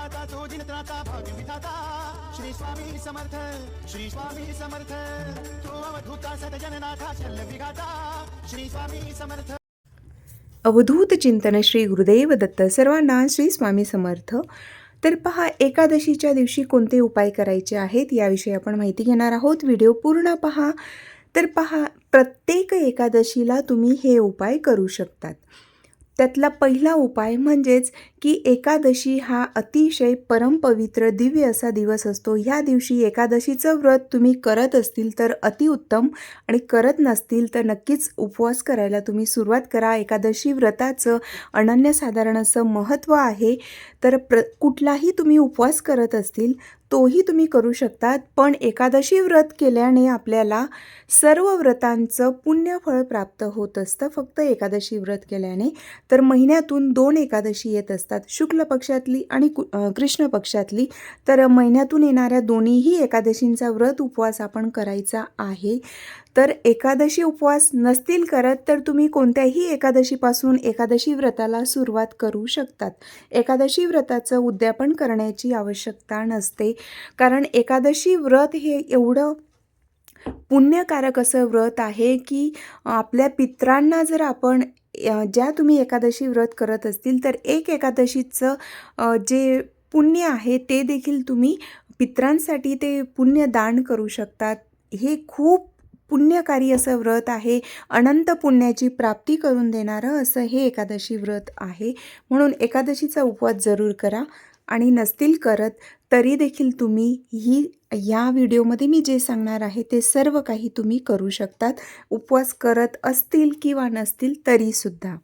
दाता तो दिनत्राता भाग्य विधाता श्री स्वामी समर्थ श्री स्वामी समर्थ तो अवधूता सतजननाथा शल्य विघाता श्री स्वामी समर्थ। अवधूत चिंतन श्री गुरुदेव दत्त सर्वांना श्री स्वामी समर्थ। तर पहा, एकादशीच्या दिवशी कोणते उपाय करायचे आहेत याविषयी आपण माहिती घेणार आहोत। व्हिडिओ पूर्ण पहा। तर पहा, प्रत्येक एकादशीला तुम्ही हे उपाय करू शकतात। त्यातला पहिला उपाय म्हणजेच की एकादशी हा अतिशय परमपवित्र दिव्य असा दिवस असतो। ह्या दिवशी एकादशीचं व्रत तुम्ही करत असतील तर अतिउत्तम, आणि करत नसतील तर नक्कीच उपवास करायला तुम्ही सुरुवात करा। एकादशी व्रताचं अनन्यसाधारण असं महत्त्व आहे। तर कुठलाही तुम्ही उपवास करत असतील तोही तुम्ही करू शकतात, पण एकादशी व्रत केल्याने आपल्याला सर्व व्रतांचं पुण्यफळ प्राप्त होत असतं, फक्त एकादशी व्रत केल्याने। तर महिन्यातून 2 एकादशी येत असतात, शुक्ल पक्षातली आणि कृष्ण पक्षातली। तर महिन्यातून येणाऱ्या दोन्हीही एकादशींचा व्रत उपवास आपण करायचा आहे। तर एकादशी उपवास नसतील करत तर तुम्ही कोणत्याही एकादशीपासून एकादशी व्रताला सुरुवात करू शकतात। एकादशी व्रताचं उद्यापन करण्याची आवश्यकता नसते, कारण एकादशी व्रत हे एवढं पुण्यकारक असं व्रत आहे की आपल्या पितरांना जर आपण ज्या तुम्ही एकादशी व्रत करत असतील तर एक एकादशीचं जे पुण्य आहे ते देखील तुम्ही पितरांसाठी ते पुण्य दान करू शकतात। हे खूप पुण्यकारी असं व्रत आहे, अनंत पुण्याची प्राप्ती करून देणारं असं हे एकादशी व्रत आहे। म्हणून एकादशीचा उपवास जरूर करा, आणि नसतील करत तरी देखील तुम्ही ह्या व्हिडिओमध्ये मी जे सांगणार आहे ते सर्व काही तुम्ही करू शकतात, उपवास करत असतील किंवा नसतील तरीसुद्धा।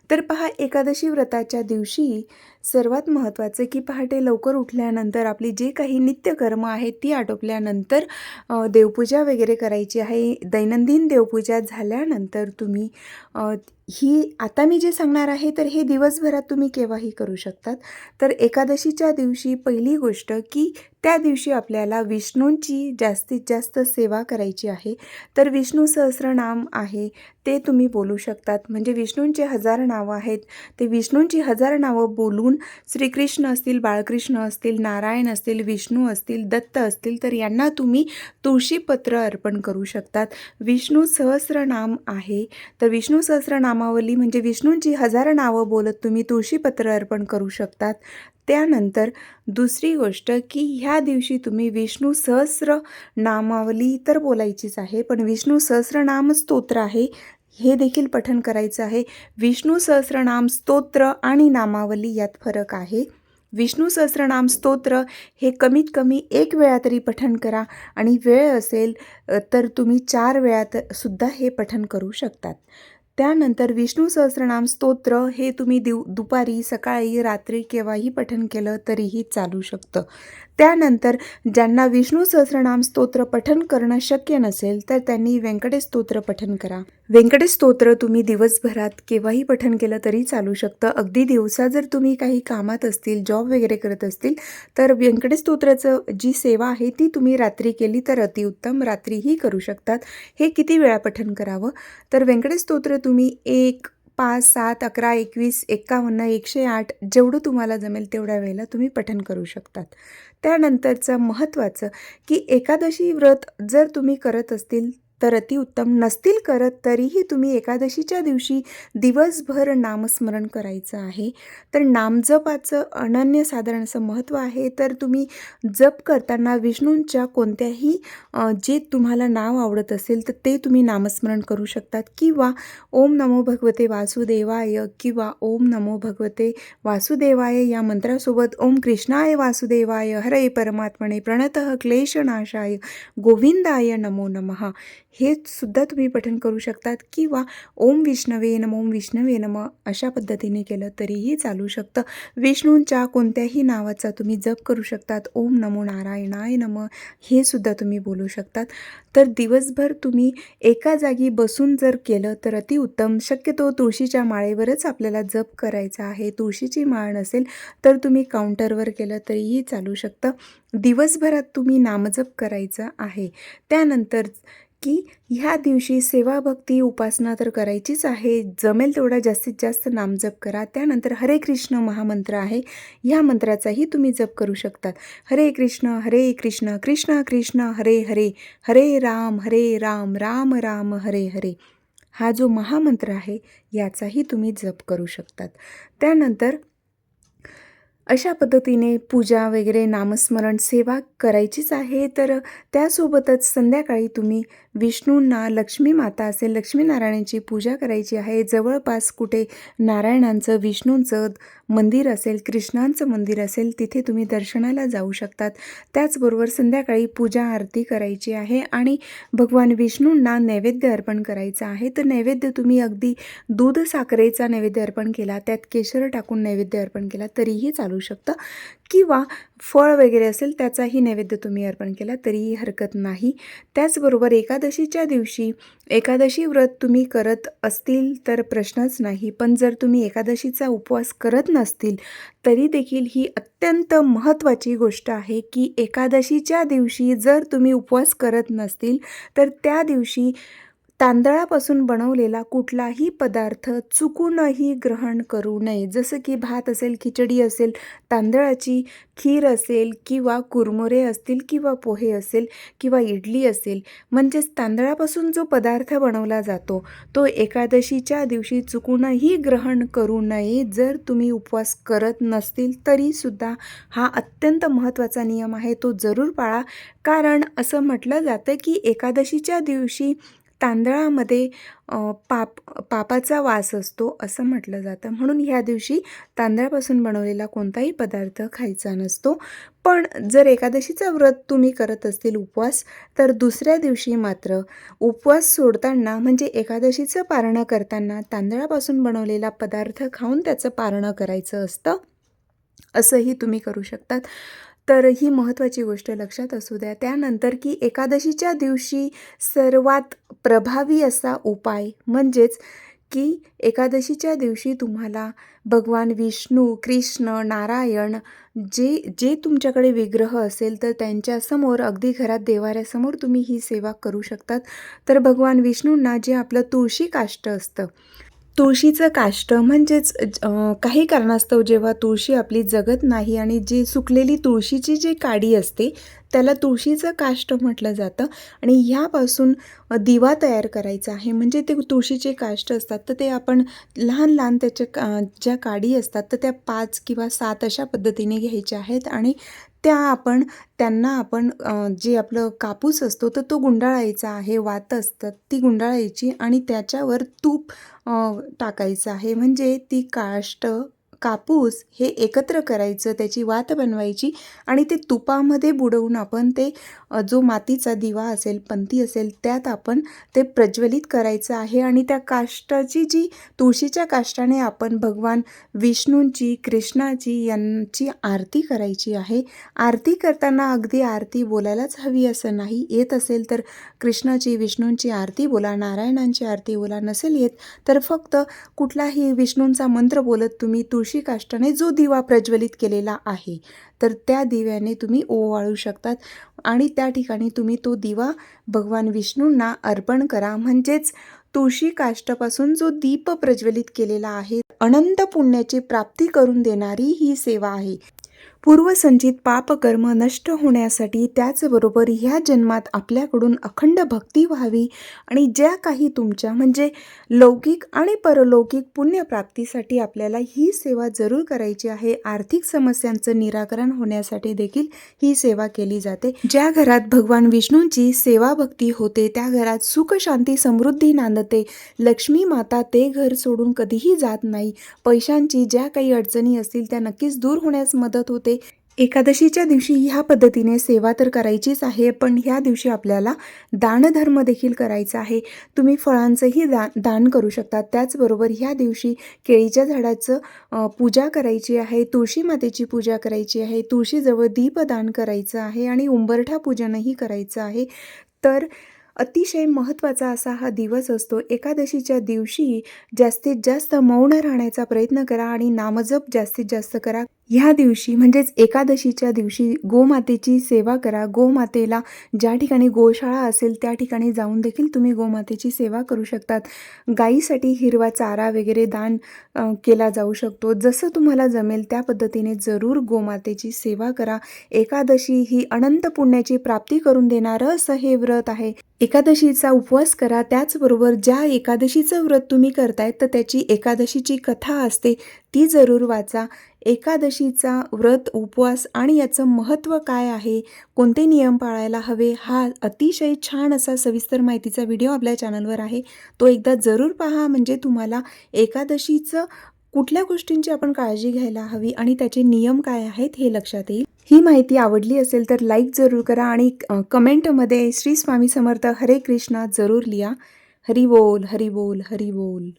तर पहा, एकादशी व्रताच्या दिवशी सर्वात महत्त्वाचं की पहाटे लवकर उठल्यानंतर आपली जे काही नित्यकर्म आहेत ती आटोपल्यानंतर देवपूजा वगैरे करायची आहे। दैनंदिन देवपूजा झाल्यानंतर तुम्ही आता मी जे सांगणार आहे तर हे दिवसभरात तुम्ही केव्हाही करू शकतात। तर एकादशीच्या दिवशी पहिली गोष्ट की त्या दिवशी आपल्याला विष्णूंची जास्तीत जास्त सेवा करायची आहे। तर विष्णू सहस्रनाम आहे ते तुम्ही बोलू शकतात, म्हणजे विष्णूंचे 1000 नावं आहेत, ते विष्णूंची 1000 नावं बोलून श्रीकृष्ण असतील, बाळकृष्ण असतील, नारायण असतील, विष्णू असतील, दत्त असतील तर यांना तुम्ही तुळशीपत्र अर्पण करू शकतात। विष्णू सहस्रनाम आहे, तर विष्णू सहस्रनामावली म्हणजे विष्णूंची 1000 नावं बोलत तुम्ही तुळशीपत्र अर्पण करू शकतात। त्यानंतर दुसरी गोष्ट की ह्या दिवशी तुम्ही विष्णू सहस्र नामावली तर बोलायचीच आहे, पण विष्णू सहस्रनाम स्तोत्र आहे हे देखील पठण करायचं आहे। विष्णू सहस्रनाम स्तोत्र आणि नामावली यात फरक आहे। विष्णू सहस्रनाम स्तोत्र हे कमीत कमी 1 वेळा तरी पठण करा, आणि वेळ असेल तर तुम्ही 4 वेळा सुद्धा हे पठण करू शकतात। त्यानंतर विष्णू सहस्रनाम स्तोत्र हे तुम्ही दुपारी, सकाळी, रात्री केव्हाही पठण केलं तरीही चालू शकतं। त्यानंतर ज्यांना विष्णू सहस्रनाम स्तोत्र पठण करणं शक्य नसेल तर त्यांनी व्यंकटेश स्तोत्र पठण करा। व्यंकटेश स्तोत्र तुम्ही दिवसभरात केव्हाही पठण केलं तरी चालू शकतं। अगदी दिवसा जर तुम्ही काही कामात असतील, जॉब वगैरे करत असतील तर व्यंकटेश स्तोत्राचं जी सेवा आहे ती तुम्ही रात्री केली तर अतिउत्तम, रात्रीही करू शकतात। हे किती वेळा पठण करावं, तर व्यंकटेश स्तोत्र तुम्ही 1, 5, 7, 11, 21, 51, 108 जेवढं तुम्हाला जमेल तेवढ्या वेळेला तुम्ही पठण करू शकतात। त्यानंतरचं महत्त्वाचं की एकादशी व्रत जर तुम्ही करत असतील तर अतिउत्तम, नसतील करत तरीही तुम्ही एकादशीच्या दिवशी दिवसभर नामस्मरण करायचं आहे। तर नामजपाचं अनन्यसाधारण असं महत्त्व आहे। तर तुम्ही जप करताना विष्णूंच्या कोणत्याही जे तुम्हाला नाव आवडत असेल तर ते तुम्ही नामस्मरण करू शकतात, किंवा ओम नमो भगवते वासुदेवाय किंवा ओम नमो भगवते वासुदेवाय या मंत्रासोबत ओम कृष्णाय वासुदेवाय हरे परमात्मने प्रणतः क्लेशनाशाय गोविंदाय नमो नमः हे सुद्धा तुम्ही पठण करू शकतात, किंवा ओम विष्णवे नमः अशा पद्धतीने केलं तरीही चालू शकतं। विष्णूंच्या कोणत्याही नावाचा तुम्ही जप करू शकतात। ओम नमो नारायणाय नमः हे सुद्धा तुम्ही बोलू शकतात। तर दिवसभर तुम्ही एका जागी बसून जर केलं तर अतिउत्तम। शक्यतो तुळशीच्या माळेवरच आपल्याला जप करायचा आहे। तुळशीची माळ नसेल तर तुम्ही काउंटरवर केलं तरीही चालू शकतं। दिवसभरात तुम्ही नामजप करायचं आहे। त्यानंतर की ह्या दिवशी सेवाभक्ती उपासना तर करायचीच आहे. जमेल तेवढा जास्तीत जास्त नामजप करा. त्यानंतर हरे कृष्ण महामंत्र आहे, ह्या मंत्राचाही तुम्ही जप करू शकतात. हरे कृष्ण कृष्ण कृष्ण हरे हरे, हरे राम राम राम हरे हरे, हा जो महामंत्र आहे याचाही तुम्ही जप करू शकतात. त्यानंतर अशा पद्धतीने पूजा वगैरे नामस्मरण सेवा करायचीच आहे. तर त्यासोबतच संध्याकाळी तुम्ही विष्णूंना, लक्ष्मी माता असेल, लक्ष्मीनारायणांची पूजा करायची आहे. जवळपास कुठे नारायणांचं, विष्णूंचं मंदिर असेल, कृष्णांचं मंदिर असेल, तिथे तुम्ही दर्शनाला जाऊ शकतात. त्याचबरोबर संध्याकाळी पूजा आरती करायची आहे आणि भगवान विष्णूंना नैवेद्य अर्पण करायचं आहे. तर नैवेद्य तुम्ही अगदी दूध साखरेचा नैवेद्य अर्पण केला, त्यात केशर टाकून नैवेद्य अर्पण केला तरीही चालू शकतं, किंवा फळ वगैरे असेल त्याचाही नैवेद्य तुम्ही अर्पण केला तरीही हरकत नाही. त्याचबरोबर एकादशीच्या दिवशी एकादशी व्रत तुम्ही करत असतील तर प्रश्नच नाही, पण जर तुम्ही एकादशीचा उपवास करत नसतील तरी देखील ही अत्यंत महत्त्वाची गोष्ट आहे की एकादशीच्या दिवशी जर तुम्ही उपवास करत नसतील तर त्या दिवशी तांदळापासून बनवलेला कुठलाही पदार्थ चुकूनही ग्रहण करू नये. जसं की भात असेल, खिचडी असेल, तांदळाची खीर असेल, किंवा कुरमुरे असतील, किंवा पोहे असेल, किंवा इडली असेल, म्हणजेच तांदळापासून जो पदार्थ बनवला जातो तो एकादशीच्या दिवशी चुकूनही ग्रहण करू नये. जर तुम्ही उपवास करत नसतील तरीसुद्धा हा अत्यंत महत्त्वाचा नियम आहे, तो जरूर पाळा. कारण असं म्हटलं जातं की एकादशीच्या दिवशी तांदळामध्ये पापाचा वास असतो असं म्हटलं जातं, म्हणून ह्या दिवशी तांदळापासून बनवलेला कोणताही पदार्थ खायचा नसतो. पण जर एकादशीचा व्रत तुम्ही करत असतील उपवास, तर दुसऱ्या दिवशी मात्र उपवास सोडताना म्हणजे एकादशीचं पारणं करताना तांदळापासून बनवलेला पदार्थ खाऊन त्याचं पारणं करायचं असतं, असंही तुम्ही करू शकतात. तर ही महत्त्वाची गोष्ट लक्षात असू द्या. त्यानंतर की एकादशीच्या दिवशी सर्वात प्रभावी असा उपाय म्हणजेच की एकादशीच्या दिवशी तुम्हाला भगवान विष्णू, कृष्ण, नारायण जे तुमच्याकडे विग्रह असेल तर त्यांच्यासमोर, अगदी घरात देवाऱ्यासमोर तुम्ही ही सेवा करू शकतात. तर भगवान विष्णूंना जे आपलं तुळशी काष्ट असतं, तुळशीचं काष्ट म्हणजेच काही कारणास्तव जेव्हा तुळशी आपली जगत नाही आणि जी सुकलेली तुळशीची जी काडी असते त्याला तुळशीचं काष्ट म्हटलं जातं, आणि ह्यापासून दिवा तयार करायचा आहे. म्हणजे ते तुळशीचे काष्ट असतात तर ते आपण लहान लहान त्याच्या ज्या काडी असतात तर त्या 5 किंवा 7 अशा पद्धतीने घ्यायच्या आहेत, आणि त्यांना आपण जे आपलं कापूस असतो तर तो गुंडाळायचा आहे. वातं असतात ती गुंडाळायची आणि त्याच्यावर तूप टाकायचं आहे. म्हणजे ती कापूस हे एकत्र करायचं, त्याची वात बनवायची आणि ते तुपामध्ये बुडवून आपण ते जो मातीचा दिवा असेल, पंती असेल, त्यात आपण ते प्रज्वलित करायचं आहे. आणि त्या काष्टाची जी तुळशीच्या काष्टाने आपण भगवान विष्णूंची, कृष्णाची यांची आरती करायची आहे. आरती करताना अगदी आरती बोलायलाच हवी असं नाही. येत असेल तर कृष्णाची, विष्णूंची आरती बोला, नारायणांची आरती बोला. नसेल येत तर फक्त कुठलाही विष्णूंचा मंत्र बोलत तुम्ही तुळशी काष्टाने जो दिवा प्रज्वलित केलेला आहे तर त्या दिव्याने तुम्ही ओवाळू शकतात, आणि त्या ठिकाणी तुम्ही तो दिवा भगवान विष्णूंना अर्पण करा. म्हणजेच तुळशी काष्टापासून जो दीप प्रज्वलित केलेला आहे, अनंत पुण्याची प्राप्ती करून देणारी ही सेवा आहे. पूर्वसंचित पापकर्म नष्ट होण्यासाठी, त्याचबरोबर ह्या जन्मात आपल्याकडून अखंड भक्ती व्हावी आणि ज्या काही तुमच्या म्हणजे लौकिक आणि परलौकिक पुण्यप्राप्तीसाठी आपल्याला ही सेवा जरूर करायची आहे. आर्थिक समस्यांचं निराकरण होण्यासाठी देखील ही सेवा केली जाते. ज्या घरात भगवान विष्णूंची सेवा भक्ती होते त्या घरात सुख, शांती, समृद्धी नांदते. लक्ष्मी माता ते घर सोडून कधीही जात नाही. पैशांची ज्या काही अडचणी असतील त्या नक्कीच दूर होण्यास मदत होते. एकादशीच्या दिवशी ह्या पद्धतीने सेवा तर करायचीच आहे, पण ह्या दिवशी आपल्याला दानधर्म देखील करायचा आहे. तुम्ही फळांचंही दान करू शकता. त्याचबरोबर ह्या दिवशी केळीच्या झाडाचं पूजा करायची आहे, तुळशी मातेची पूजा करायची आहे, तुळशीजवळ दीपदान करायचं आहे आणि उंबरठा पूजनही करायचं आहे. तर अतिशय महत्त्वाचा असा हा दिवस असतो. एकादशीच्या दिवशी जास्तीत जास्त मौन राहण्याचा प्रयत्न करा आणि नामजप जास्तीत जास्त करा. ह्या दिवशी म्हणजेच एकादशीच्या दिवशी गोमातेची सेवा करा. गोमातेला ज्या ठिकाणी गोशाळा असेल त्या ठिकाणी जाऊन देखील तुम्ही गोमातेची सेवा करू शकतात. गाईसाठी हिरवा चारा वगैरे दान केला जाऊ शकतो. जसं तुम्हाला जमेल त्या पद्धतीने जरूर गोमातेची सेवा करा. एकादशी ही अनंत पुण्याची प्राप्ती करून देणारं असं हे व्रत आहे. एकादशीचा उपवास करा. त्याचबरोबर ज्या एकादशीचं व्रत तुम्ही करताय तर त्याची एकादशीची कथा असते ती जरूर वाचा. एकादशीचा व्रत उपवास आणि याचं महत्त्व काय आहे, कोणते नियम पाळायला हवे, हा अतिशय छान असा सविस्तर माहितीचा व्हिडिओ आपल्या चॅनलवर आहे. तो एकदा जरूर पहा, म्हणजे तुम्हाला एकादशीचं कुठल्या गोष्टींची आपण काळजी घ्यायला हवी आणि त्याचे नियम काय आहेत हे लक्षात येईल. ही माहिती आवडली असेल तर लाईक जरूर करा आणि कमेंटमध्ये श्री स्वामी समर्थ हरे कृष्णा जरूर लिहा. हरी बोल, हरी बोल, हरी बोल.